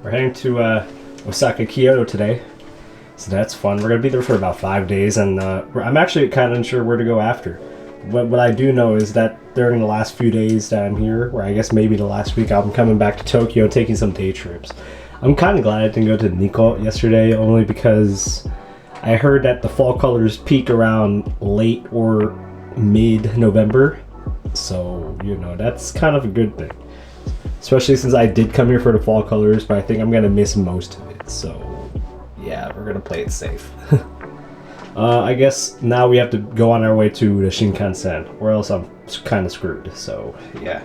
We're heading to Osaka, Kyoto today, so that's fun. We're gonna be there for about 5 days, and I'm actually kind of unsure where to go after. What I do know is that during the last few days that I'm here, or I guess maybe the last week, I'm coming back to Tokyo, taking some day trips. I'm kind of glad I didn't go to Nikko yesterday, only because I heard that the fall colors peak around late or mid-November, so you know that's kind of a good thing. Especially since I did come here for the fall colors, but I think I'm gonna miss most of it. So yeah, we're gonna play it safe. I guess now we have to go on our way to the Shinkansen, or else I'm kind of screwed. So yeah.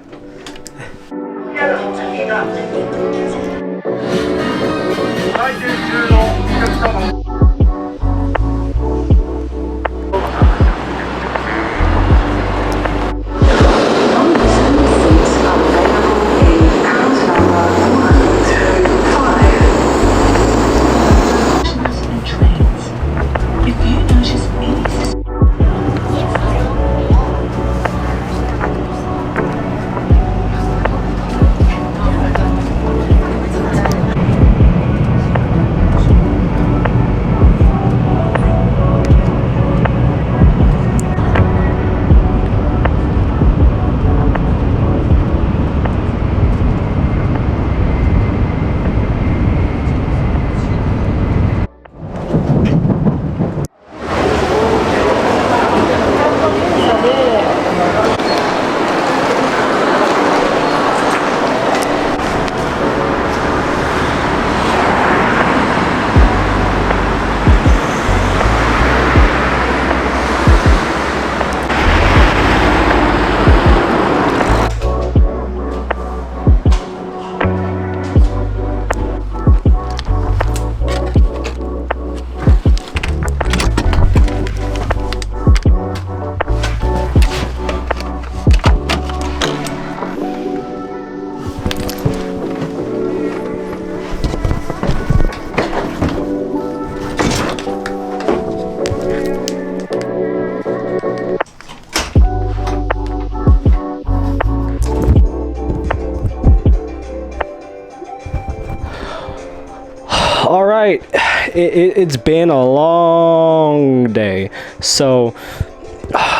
All right, it's been a long day, so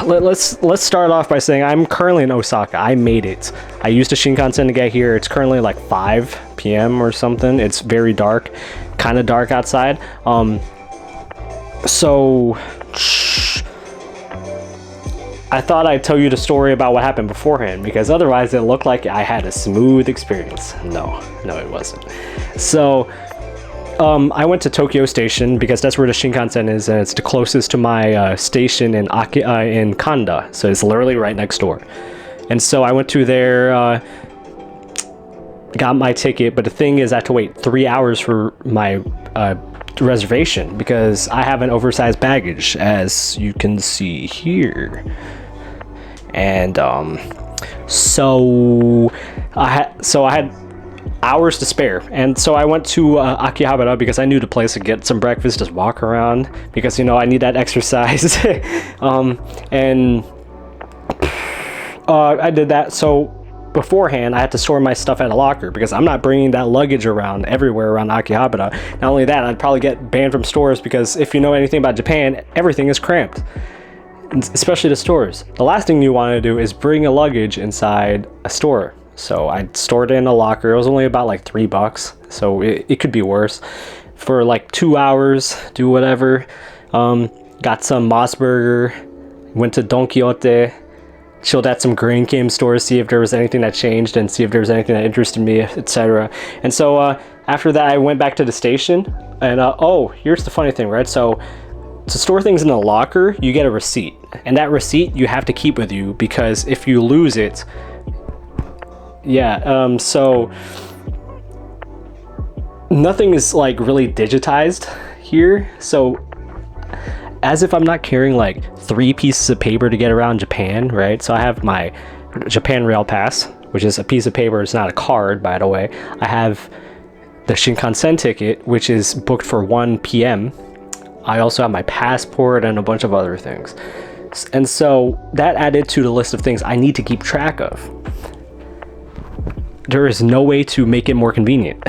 let's start off by saying I'm currently in Osaka. I made it. I used a Shinkansen to get here. It's currently like 5 p.m. or something. It's very dark, kind of dark outside. So I thought I'd tell you the story about what happened beforehand, because otherwise it looked like I had a smooth experience. No, it wasn't. So I went to Tokyo Station because that's where the Shinkansen is, and it's the closest to my station in Kanda, so it's literally right next door. And so I went to there, got my ticket, but the thing is I had to wait 3 hours for my reservation because I have an oversized baggage, as you can see here. And so I had hours to spare, and so I went to Akihabara because I knew the place to get some breakfast, just walk around, because you know I need that exercise. And I did that. So beforehand I had to store my stuff at a locker because I'm not bringing that luggage around everywhere around Akihabara. Not only that, I'd probably get banned from stores, because if you know anything about Japan, everything is cramped, especially the stores. The last thing you want to do is bring a luggage inside a store. So I stored it in a locker. It was only about like $3, so it could be worse. For like 2 hours, do whatever. Got some Moss Burger, went to Don Quixote, chilled at some Grain Kim stores, see if there was anything that changed and see if there was anything that interested me, etc. And so after that, I went back to the station. And oh, here's the funny thing, right? So to store things in a locker, you get a receipt, and that receipt you have to keep with you, because if you lose it, yeah, so nothing is like really digitized here. So as if I'm not carrying like 3 pieces of paper to get around Japan, right? So I have my Japan Rail Pass, which is a piece of paper. It's not a card, by the way. I have the Shinkansen ticket, which is booked for 1 p.m. I also have my passport and a bunch of other things. And so that added to the list of things I need to keep track of. There is no way to make it more convenient.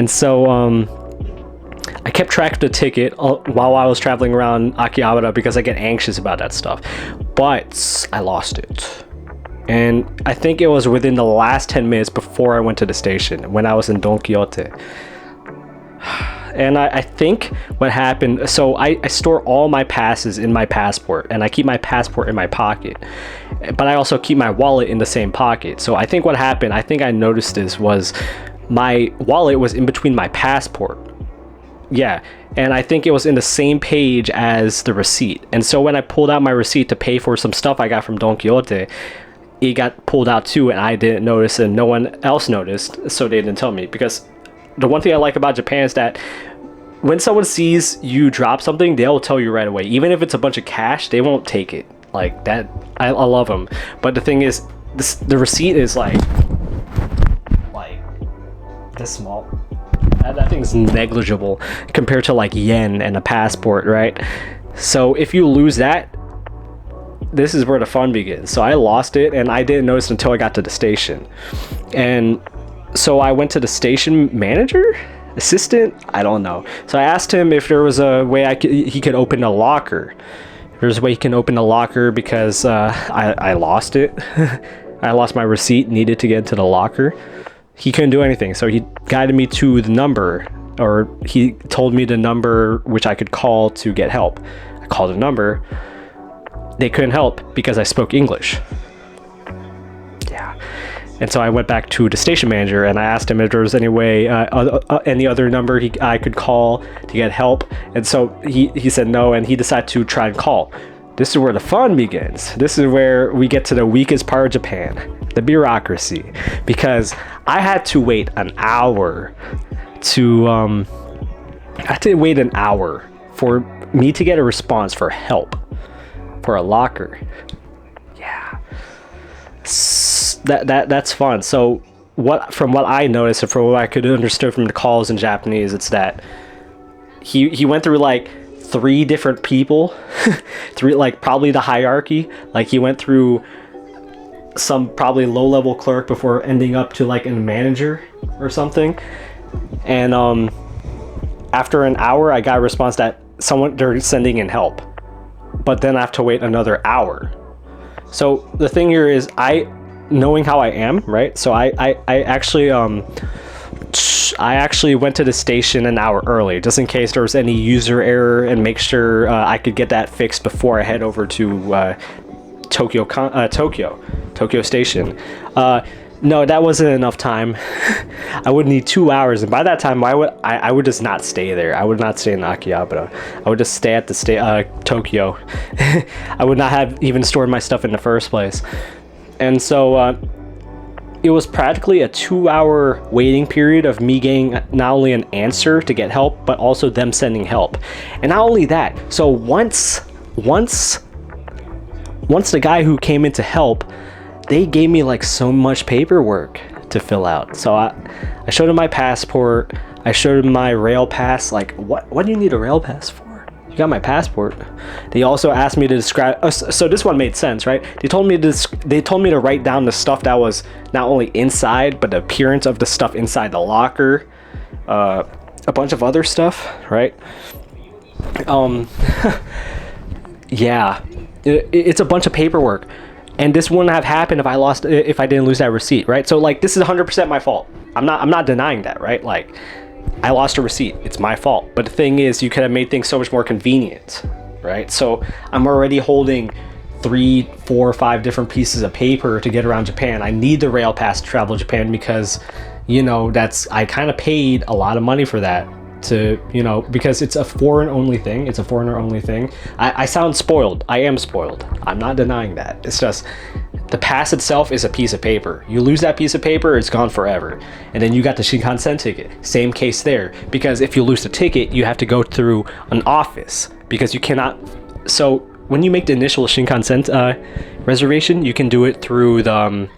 And so I kept track of the ticket while I was traveling around Akihabara because I get anxious about that stuff. But I lost it. And I think it was within the last 10 minutes before I went to the station when I was in Don Quixote. And I think what happened, so I store all my passes in my passport, and I keep my passport in my pocket, but I also keep my wallet in the same pocket. So I think what happened, I think I noticed this, was my wallet was in between my passport. Yeah, and I think it was in the same page as the receipt. And so when I pulled out my receipt to pay for some stuff I got from Don Quixote, it got pulled out too, and I didn't notice, and no one else noticed, so they didn't tell me. Because the one thing I like about Japan is that when someone sees you drop something, they'll tell you right away. Even if it's a bunch of cash, they won't take it. Like that, I love them. But the thing is, the receipt is like this small. That thing's negligible compared to like yen and a passport, right? So if you lose that, this is where the fun begins. So I lost it, and I didn't notice until I got to the station. And so I went to the station manager, assistant, I don't know. So I asked him if there was a way he could open a locker. There's a way he can open a locker because I lost it. I lost my receipt, needed to get into the locker. He couldn't do anything, so he guided me to the number, or he told me the number which I could call to get help. I called the number. They couldn't help because I spoke English. Yeah. And so I went back to the station manager and I asked him if there was any way, any other number I could call to get help. And so he said no, and he decided to try and call. This is where the fun begins. This is where we get to the weakest part of Japan, the bureaucracy. Because I had to wait an hour for me to get a response for help for a locker. Yeah. That's fun. So from what I noticed, and from what I could understand from the calls in Japanese, it's that he went through like 3 different people, like probably the hierarchy. Like he went through some probably low-level clerk before ending up to like a manager or something. And after an hour, I got a response that they're sending in help, but then I have to wait another hour. So the thing here is, knowing how I am, right? So I actually went to the station an hour early, just in case there was any user error, and make sure I could get that fixed before I head over to Tokyo Station. No, that wasn't enough time. I would need 2 hours, and by that time, I would just not stay there. I would not stay in Akihabara. I would just stay at the Tokyo. I would not have even stored my stuff in the first place. And so it was practically a 2-hour waiting period of me getting not only an answer to get help, but also them sending help. And not only that, so once the guy who came in to help, they gave me like so much paperwork to fill out. So I showed him my passport. I showed him my rail pass. Like, what do you need a rail pass for? You got my passport. They also asked me to describe. So this one made sense, right? They told me to write down the stuff that was not only inside, but the appearance of the stuff inside the locker, a bunch of other stuff, right? Yeah, it's a bunch of paperwork. And this wouldn't have happened if I didn't lose that receipt, right? So like, this is 100% my fault. I'm not denying that, right? Like, I lost a receipt. It's my fault. But the thing is, you could have made things so much more convenient, right? So I'm already holding 3, 4, 5 different pieces of paper to get around Japan. I need the rail pass to travel Japan because, I kind of paid a lot of money for that. Because it's a foreigner only thing. I sound spoiled. I am spoiled. I'm not denying that. It's just the pass itself is a piece of paper. You lose that piece of paper, it's gone forever. And then you got the Shinkansen ticket. Same case there. Because if you lose the ticket, you have to go through an office because you cannot. So when you make the initial Shinkansen reservation, you can do it through the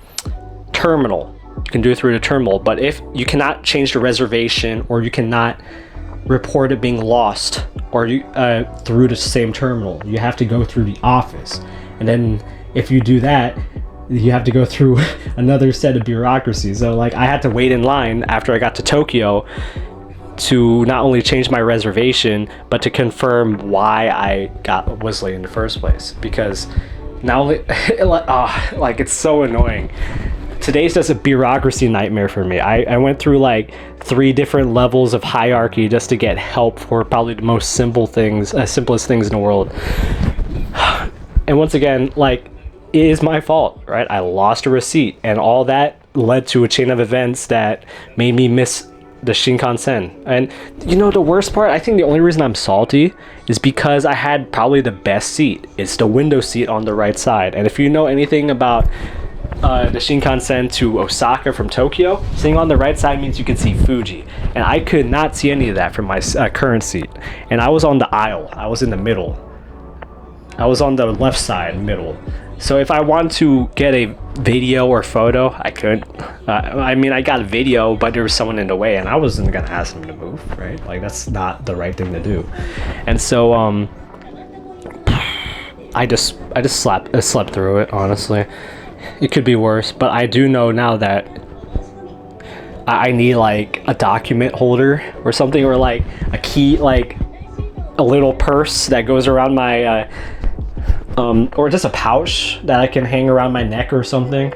terminal. You can do it through the terminal. But if you cannot change the reservation, or you cannot report it being lost, or through the same terminal, you have to go through the office. And then if you do that, you have to go through another set of bureaucracy. So like, I had to wait in line after I got to Tokyo to not only change my reservation, but to confirm why I was late in the first place. Because not only, like, it's so annoying. Today's just a bureaucracy nightmare for me. I went through like 3 different levels of hierarchy just to get help for probably the most simplest things in the world. And once again, like, it is my fault, right? I lost a receipt, and all that led to a chain of events that made me miss the Shinkansen. And you know, the worst part, I think the only reason I'm salty is because I had probably the best seat. It's the window seat on the right side. And if you know anything about the Shinkansen to Osaka from Tokyo, sitting on the right side means you can see Fuji, and I could not see any of that from my current seat. And I was on the aisle. I was in the middle. I was on the left side, middle. So if I want to get a video or photo, I could. I mean, I got a video, but there was someone in the way, and I wasn't gonna ask them to move, right? Like, that's not the right thing to do. And so I just slept through it, honestly. It could be worse, but I do know now that I need like a document holder or something, or like a key, like a little purse that goes around my or just a pouch that I can hang around my neck or something,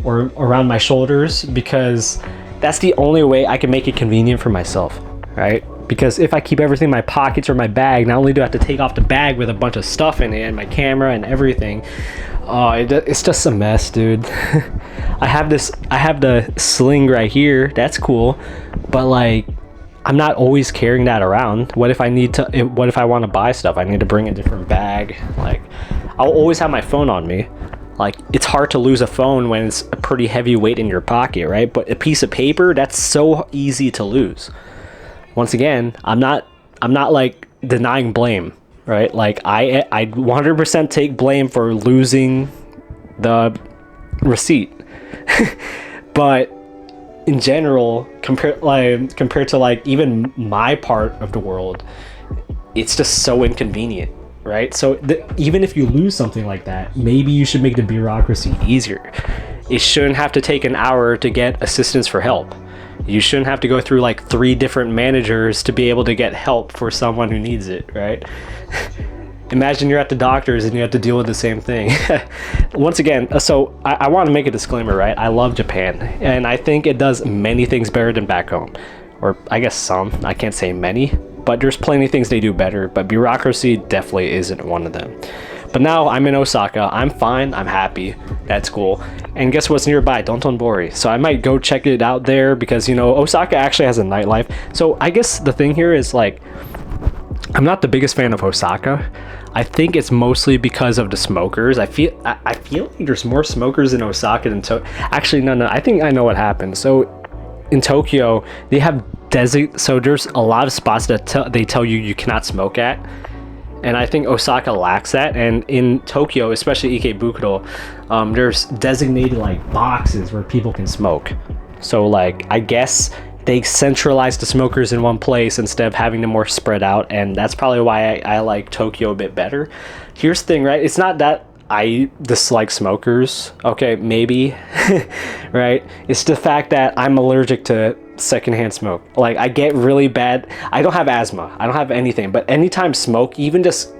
or around my shoulders, because that's the only way I can make it convenient for myself, right? Because if I keep everything in my pockets or my bag, not only do I have to take off the bag with a bunch of stuff in it and my camera and everything, it's just a mess, dude. I have the sling right here. That's cool, but like, I'm not always carrying that around. What if I want to buy stuff? I need to bring a different bag. Like, I'll always have my phone on me. Like, it's hard to lose a phone when it's a pretty heavy weight in your pocket, right? But a piece of paper, that's so easy to lose. Once again, I'm not like denying blame, right? Like, I 100% take blame for losing the receipt. But in general, compared to like even my part of the world, it's just so inconvenient, right? So even if you lose something like that, maybe you should make the bureaucracy easier. It shouldn't have to take an hour to get assistance for help. You shouldn't have to go through like 3 different managers to be able to get help for someone who needs it, right? Imagine you're at the doctor's and you have to deal with the same thing. Once again, so I want to make a disclaimer, right? I love Japan, and I think it does many things better than back home. Or I guess some, I can't say many, but there's plenty of things they do better, but bureaucracy definitely isn't one of them. But now I'm in Osaka, I'm fine, I'm happy, that's cool. And guess what's nearby? Dotonbori. So I might go check it out there, because, you know, Osaka actually has a nightlife. So I guess the thing here is, like, I'm not the biggest fan of Osaka. I think it's mostly because of the smokers. I feel like there's more smokers in Osaka than Actually, no. I think I know what happened. So in Tokyo, they have so there's a lot of spots that they tell you cannot smoke at. And I think Osaka lacks that. And in Tokyo, especially Ikebukuro, there's designated like boxes where people can smoke. So like, I guess they centralize the smokers in one place instead of having them more spread out, and that's probably why I like Tokyo a bit better. Here's the thing, right? It's not that I dislike smokers. Okay, maybe, right? It's the fact that I'm allergic to secondhand smoke. Like, I get really bad. I don't have asthma. I don't have anything, but anytime smoke, even just...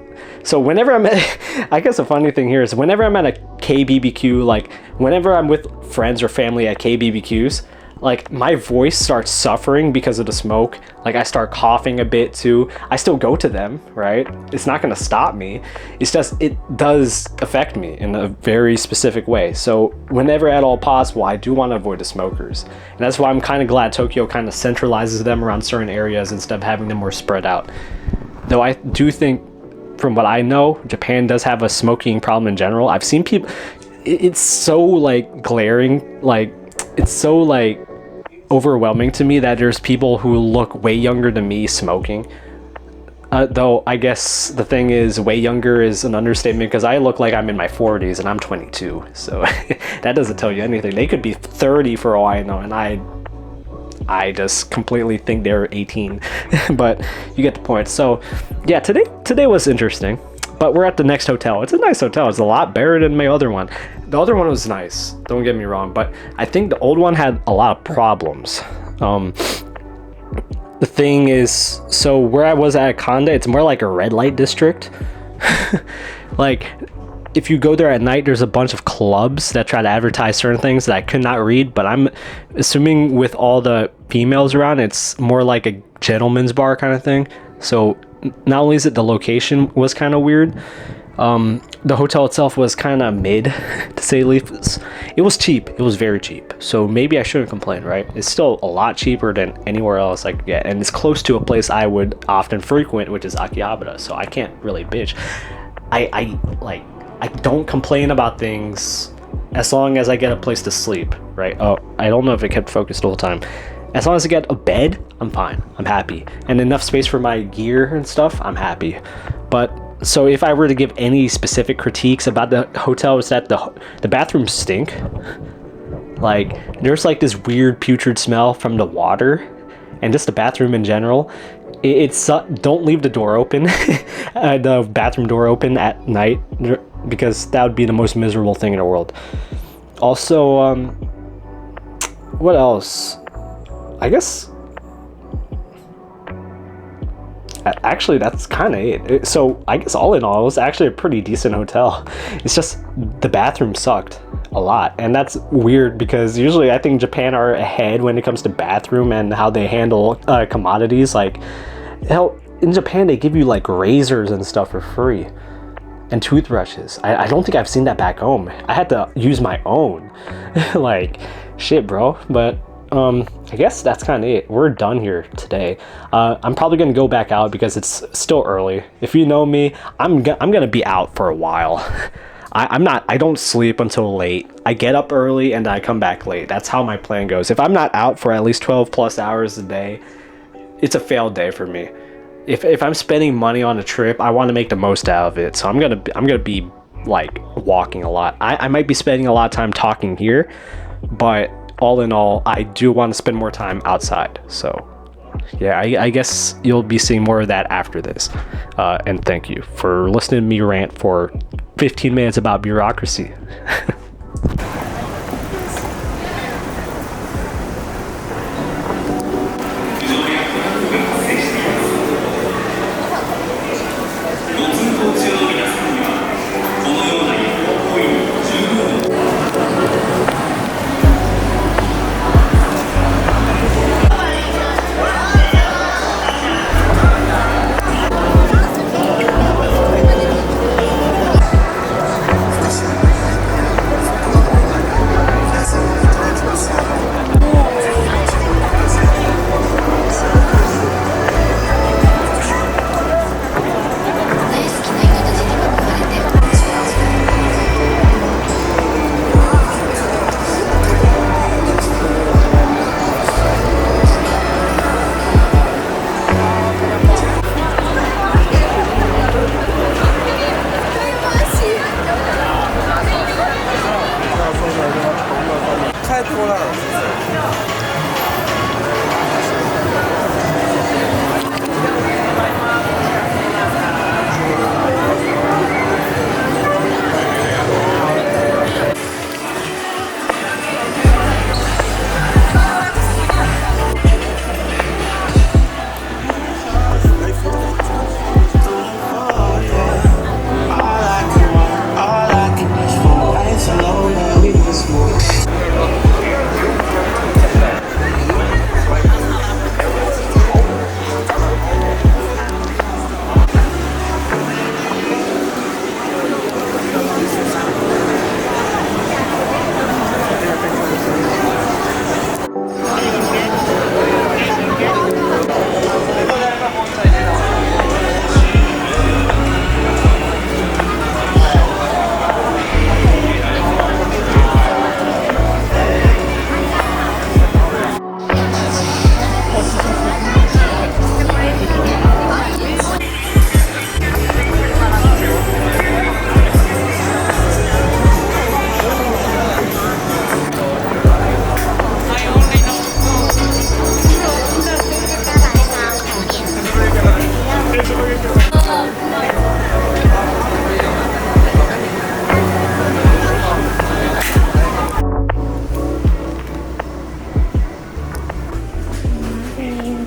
So whenever I'm at... I guess a funny thing here is whenever I'm at a KBBQ, like whenever I'm with friends or family at KBBQs, like, my voice starts suffering because of the smoke. Like, I start coughing a bit too. I still go to them, right? It's not gonna stop me. It's just, it does affect me in a very specific way. So whenever at all possible, I do want to avoid the smokers. And that's why I'm kind of glad Tokyo kind of centralizes them around certain areas instead of having them more spread out. Though I do think, from what I know, Japan does have a smoking problem in general. I've seen people, it's so like glaring, like, it's so like overwhelming to me that there's people who look way younger than me smoking. Though I guess the thing is, way younger is an understatement, because I look like I'm in my 40s and I'm 22. So that doesn't tell you anything. They could be 30 for all I know, and I just completely think they're 18. But you get the point. So yeah, today was interesting. But we're at the next hotel. It's a nice hotel. It's a lot better than my other one. The other one was nice, don't get me wrong, but I think the old one had a lot of problems. the thing is, so where I was at Conda, it's more like a red light district. Like, if you go there at night, there's a bunch of clubs that try to advertise certain things that I could not read, but I'm assuming with all the females around, it's more like a gentleman's bar kind of thing. So not only is it the location was kind of weird, the hotel itself was kind of mid, to say the least. It was cheap. It was very cheap. So maybe I shouldn't complain, right? It's still a lot cheaper than anywhere else I could get. And it's close to a place I would often frequent, which is Akihabara. So I can't really bitch. I don't complain about things as long as I get a place to sleep, right? Oh, I don't know if it kept focused the whole time. As long as I get a bed, I'm fine. I'm happy. And enough space for my gear and stuff, I'm happy. But so if I were to give any specific critiques about the hotel, it's that the bathrooms stink. Like, there's like this weird putrid smell from the water and just the bathroom in general. It's don't leave the door open, the bathroom door open at night, because that would be the most miserable thing in the world. Also, what else? I guess actually that's kind of it. So I guess all in all, it was actually a pretty decent hotel. It's just the bathroom sucked a lot, and that's weird because usually I think Japan are ahead when it comes to bathroom and how they handle commodities. Like, hell, in Japan they give you like razors and stuff for free and toothbrushes. I don't think I've seen that back home. I had to use my own. Like, shit, bro. But I guess that's kind of it. We're done here today. I'm probably gonna go back out because it's still early. If you know me, I'm gonna be out for a while. I don't sleep until late. I get up early and I come back late. That's how my plan goes. If I'm not out for at least 12 plus hours a day, it's a failed day for me. If I'm spending money on a trip, I want to make the most out of it. So I'm gonna be like walking a lot. I might be spending a lot of time talking here, but all in all, I do want to spend more time outside. So yeah, I guess you'll be seeing more of that after this. And thank you for listening to me rant for 15 minutes about bureaucracy.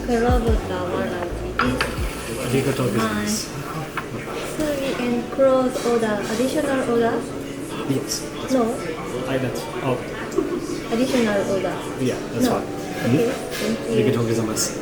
黒豚わらじです。ありがとうございます。次 and close order, additional order? Yes. No, That's, oh, additional order. yeah, that's No. fine. Okay, あ thank りが you. とうございます。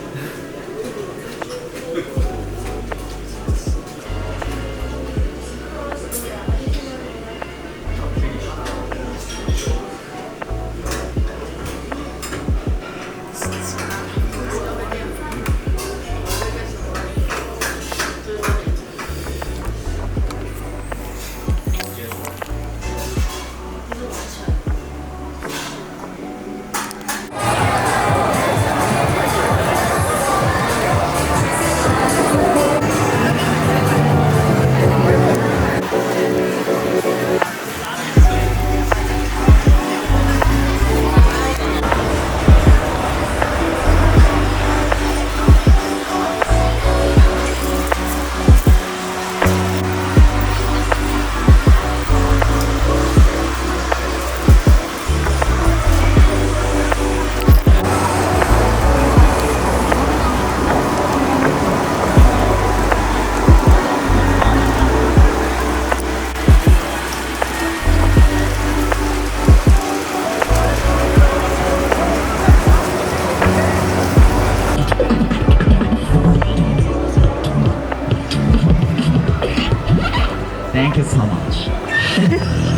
Thank you so much.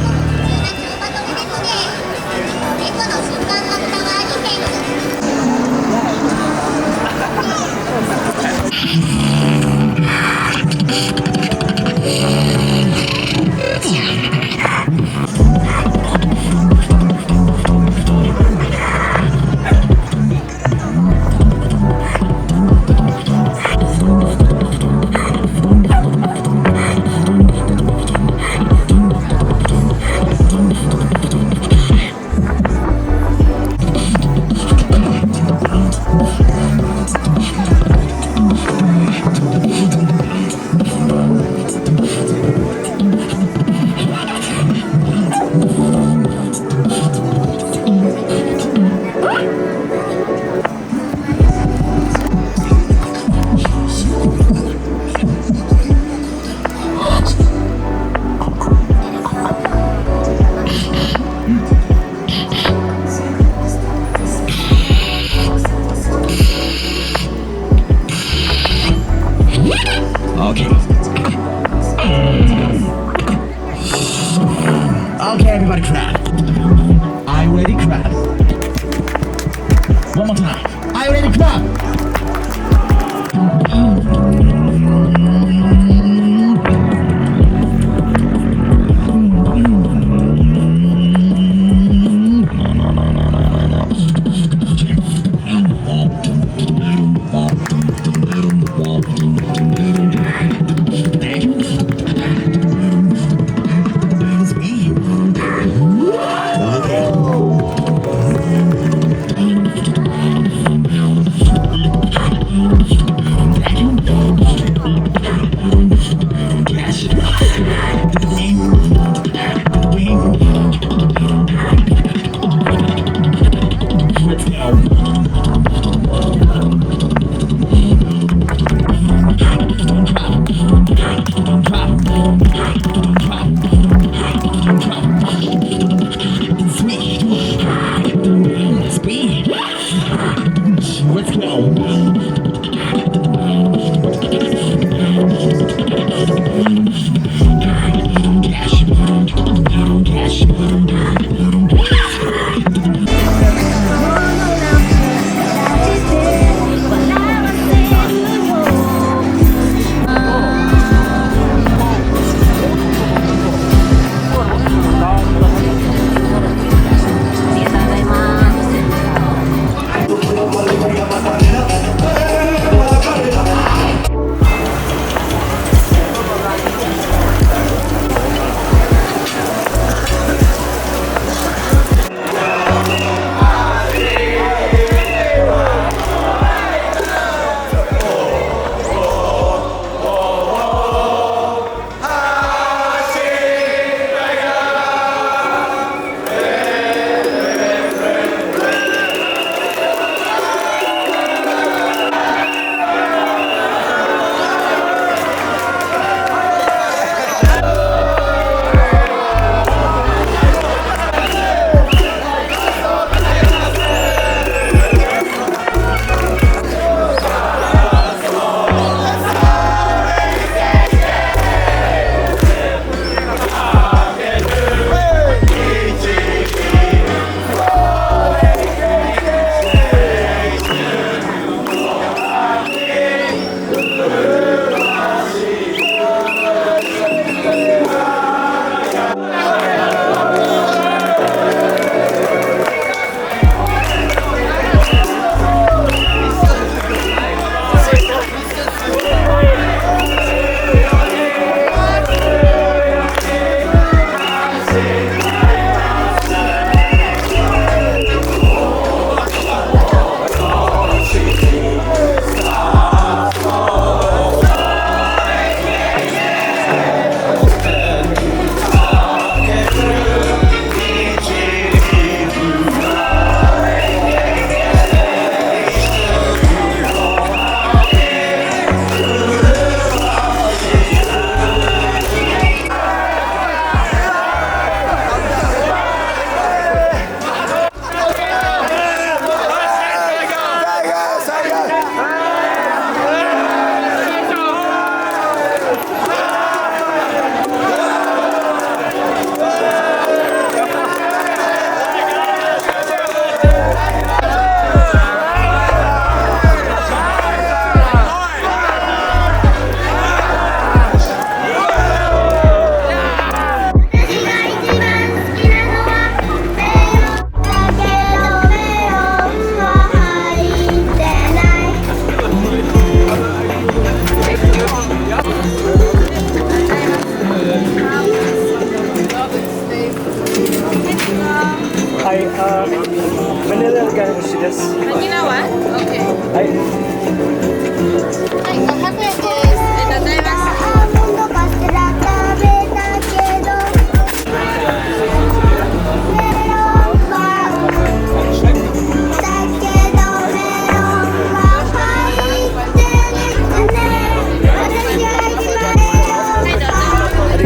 Okay. Okay, everybody clap. Are you ready? Clap. One more time. Are you ready? Clap. あり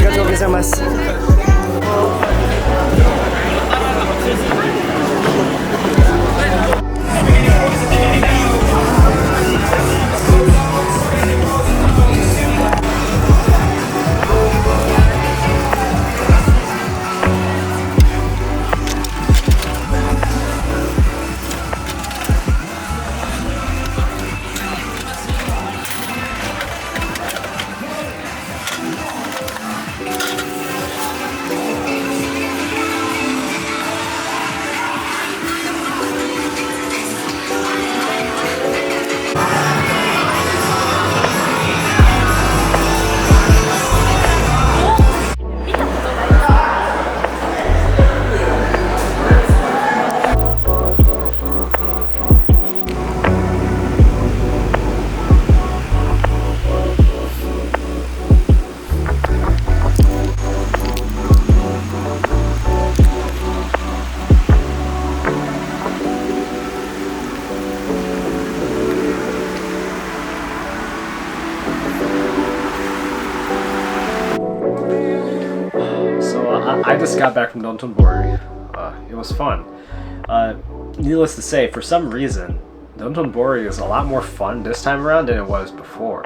がとうございます。I just got back from Dotonbori. It was fun. Needless to say, for some reason, Dotonbori is a lot more fun this time around than it was before.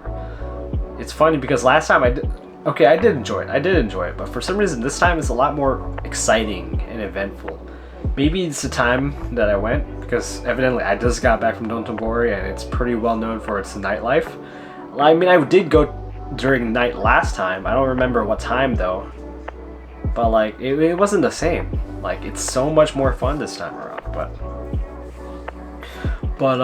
It's funny because last time I did enjoy it, but for some reason this time it's a lot more exciting and eventful. Maybe it's the time that I went, because evidently I just got back from Dotonbori and it's pretty well known for its nightlife. I mean, I did go during night last time. I don't remember what time though. But like, it wasn't the same. Like, it's so much more fun this time around. But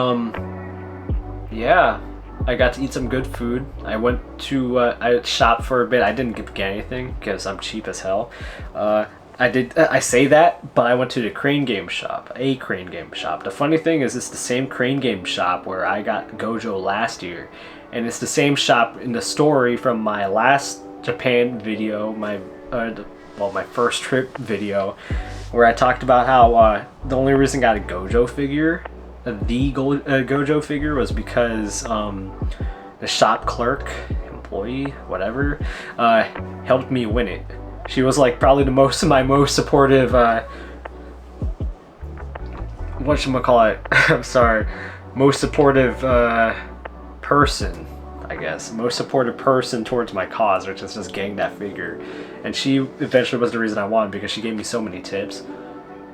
yeah, I got to eat some good food. I went to I shopped for a bit. I didn't get anything because I'm cheap as hell. I say that, but I went to the crane game shop, a crane game shop. The funny thing is, it's the same crane game shop where I got Gojo last year, and it's the same shop in the story from my last Japan video, my first trip video, where I talked about how the only reason I got a Gojo figure, Gojo figure, was because the shop clerk, employee, whatever, helped me win it. She was like probably my most supportive, whatchamacallit, I'm sorry, most supportive person, I guess. Most supportive person towards my cause, which is just getting that figure. And she eventually was the reason I won, because she gave me so many tips.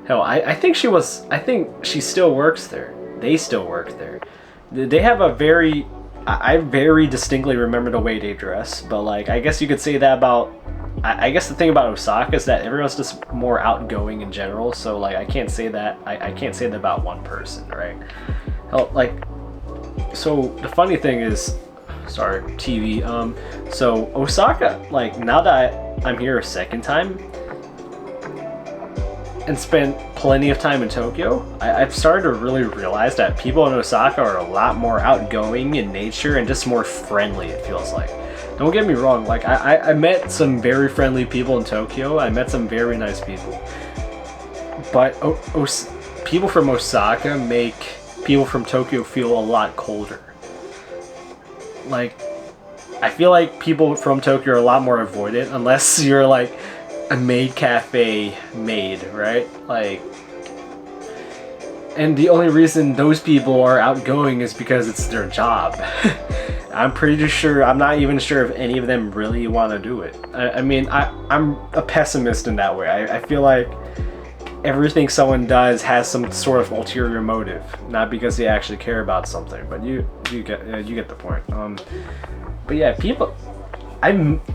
Hell, I think she still works there. They still work there. They have a very, I very distinctly remember the way they dress, but like, I guess you could say that about, I guess the thing about Osaka is that everyone's just more outgoing in general, so like, I can't say that, I can't say that about one person, right? Hell, like, so the funny thing is, sorry, TV, so Osaka, like, now that I'm here a second time, and spent plenty of time in Tokyo, I've started to really realize that people in Osaka are a lot more outgoing in nature and just more friendly, it feels like. Don't get me wrong, like, I met some very friendly people in Tokyo, I met some very nice people. But people from Osaka make people from Tokyo feel a lot colder. Like, I feel like people from Tokyo are a lot more avoidant, unless you're like a maid cafe maid, right? Like, and the only reason those people are outgoing is because it's their job. I'm pretty sure, I'm not even sure if any of them really want to do it. I mean, I'm a pessimist in that way. I feel like everything someone does has some sort of ulterior motive, not because they actually care about something. But you get the point. But yeah, I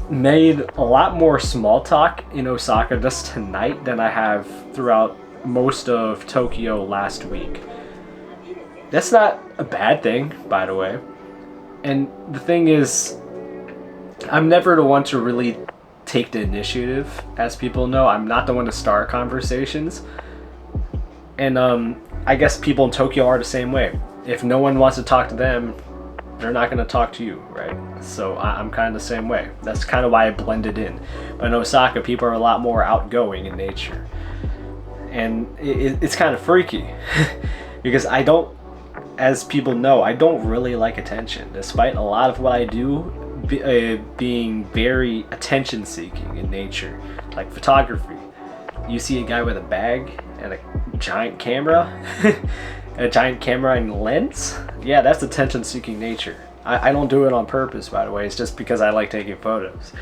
made a lot more small talk in Osaka just tonight than I have throughout most of Tokyo last week. That's not a bad thing, by the way. And the thing is, I'm never the one to really take the initiative. As people know, I'm not the one to start conversations. And I guess people in Tokyo are the same way. if no one wants to talk to them, they're not going to talk to you, right? So I'm kind of the same way. That's kind of why I blended in. But in Osaka, people are a lot more outgoing in nature. And it's kind of freaky because I don't, as people know, I don't really like attention, despite a lot of what I do being very attention seeking in nature, like photography. You see a guy with a bag and a giant camera, a giant camera and lens. Yeah, that's attention seeking nature. I don't do it on purpose, by the way. It's just because I like taking photos.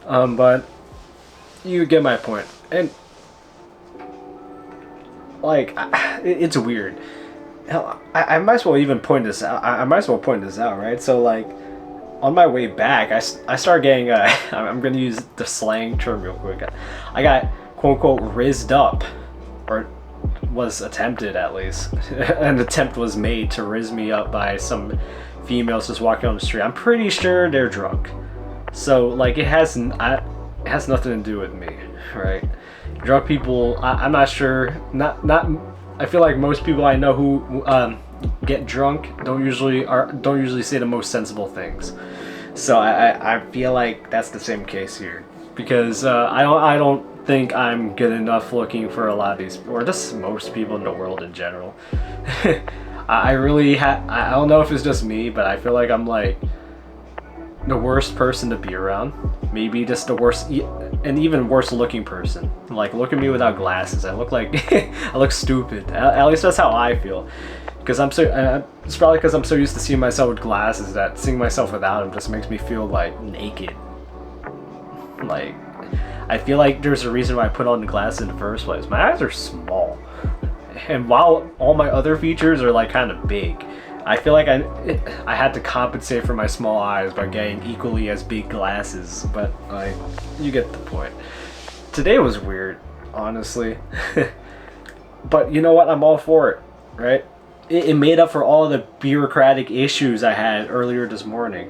But you get my point. And like, it's weird. Hell, I might as well even point this out. I might as well point this out, right? So like, on my way back, I started getting, I'm going to use the slang term real quick. I got, quote unquote, rizzed up, or was attempted at least. An attempt was made to rizz me up by some females just walking on the street. I'm pretty sure they're drunk. So like, it has nothing to do with me, right? Drunk people, I'm not sure, I feel like most people I know who get drunk don't usually say the most sensible things. So I feel like that's the same case here, because I don't think I'm good enough looking for a lot of these, or just most people in the world in general. I don't know if it's just me, but I feel like I'm like the worst person to be around. Maybe just the worst, an even worse looking person. Like, look at me without glasses. I look like I look stupid. At least that's how I feel. Because it's probably because I'm so used to seeing myself with glasses that seeing myself without them just makes me feel like naked. Like, I feel like there's a reason why I put on the glasses in the first place. My eyes are small, and while all my other features are like kind of big, I feel like I had to compensate for my small eyes by getting equally as big glasses. But like, you get the point. Today was weird, honestly. But you know what? I'm all for it, right? It made up for all the bureaucratic issues I had earlier this morning.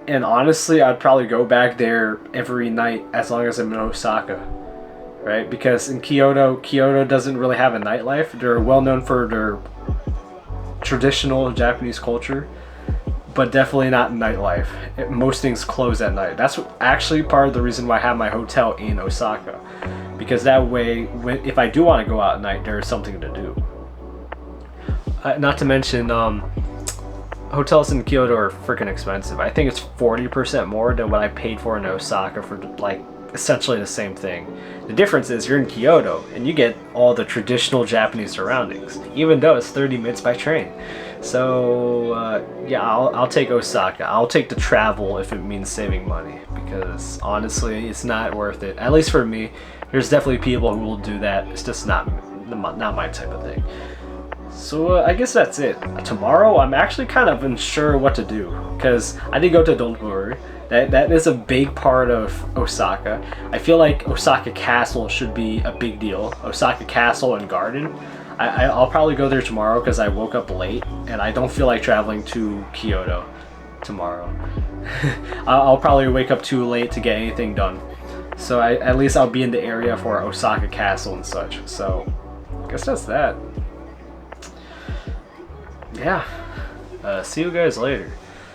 And honestly, I'd probably go back there every night as long as I'm in Osaka, right? Because in Kyoto doesn't really have a nightlife. They're well known for their traditional Japanese culture, but definitely not nightlife. Most things close at night. That's actually part of the reason why I have my hotel in Osaka, because that way, if I do want to go out at night, there is something to do. Not to mention, hotels in Kyoto are freaking expensive. I think it's 40% more than what I paid for in Osaka for like essentially the same thing. The difference is you're in Kyoto and you get all the traditional Japanese surroundings, even though it's 30 minutes by train. So yeah, I'll take Osaka. I'll take the travel if it means saving money, because honestly, it's not worth it. At least for me. There's definitely people who will do that. It's just not my type of thing. So I guess that's it. Tomorrow, I'm actually kind of unsure what to do, because I did go to Dotonbori. That is a big part of Osaka. I feel like Osaka Castle should be a big deal. Osaka Castle and Garden. I'll probably go there tomorrow because I woke up late and I don't feel like traveling to Kyoto tomorrow. I'll probably wake up too late to get anything done. So at least I'll be in the area for Osaka Castle and such. So I guess that's that. Yeah. See you guys later.